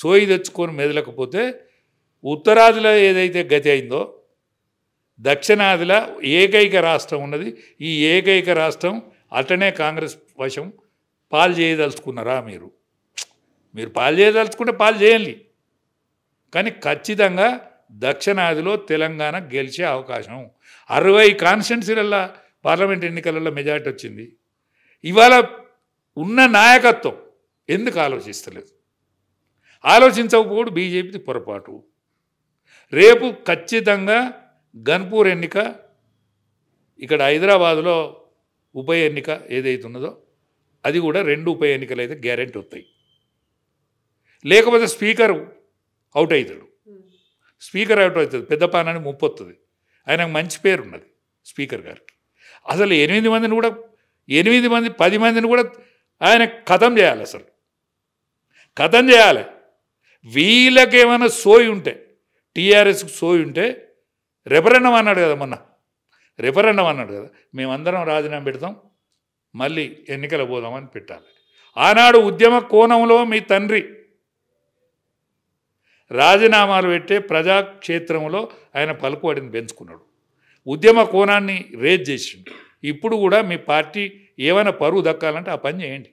సోయి తెచ్చుకొని మెదలకపోతే ఉత్తరాదిలో ఏదైతే గతి అయిందో దక్షిణాదిలో ఏకైక రాష్ట్రం ఉన్నది. ఈ ఏకైక రాష్ట్రం అటనే కాంగ్రెస్ వశం. పాలు చేయదలుచుకున్నారా? మీరు పాలు చేయదలుచుకుంటే పాలు చేయాలి, కానీ ఖచ్చితంగా దక్షిణాదిలో తెలంగాణ గెలిచే అవకాశం. 60 కాన్స్టిట్యున్సీలలో పార్లమెంట్ ఎన్నికలలో మెజార్టీ వచ్చింది. ఇవాళ ఉన్న నాయకత్వం ఎందుకు ఆలోచిస్తలేదు? ఆలోచించకపోవడం బీజేపీ పొరపాటు. రేపు ఖచ్చితంగా గన్పూర్ ఎన్నిక, ఇక్కడ హైదరాబాదులో ఉప ఎన్నిక ఏదైతే ఉన్నదో అది కూడా 2 ఉప ఎన్నికలు అయితే గ్యారెంటీ వస్తాయి. లేకపోతే స్పీకర్ అవుట్ అవుతాడు. స్పీకర్ అవుట్ అవుతుంది, పెద్ద పానాన్ని ముప్పొస్తుంది. ఆయనకు మంచి పేరు ఉన్నది స్పీకర్ గారికి. అసలు 8 మందిని కూడా 10 మందిని కూడా ఆయన ఖతం చేయాలి. అసలు ఖతం చేయాలి. వీళ్ళకేమైనా సోయి ఉంటే, టీఆర్ఎస్కి సోయి ఉంటే రెఫరెండం అన్నాడు కదా, మొన్న రెఫరెండం అన్నాడు కదా, మేమందరం రాజీనామా పెడతాం, మళ్ళీ ఎన్నికలు పోదామని పెట్టాలి. ఆనాడు ఉద్యమ కోణంలో మీ తండ్రి రాజీనామాలు పెట్టే ప్రజాక్షేత్రంలో ఆయన పలుకుబడిని పెంచుకున్నాడు, ఉద్యమ కోణాన్ని రేజ్ చేసిండు. ఇప్పుడు కూడా మీ పార్టీ ఏమైనా పరువు దక్కాలంటే ఆ పని చేయండి.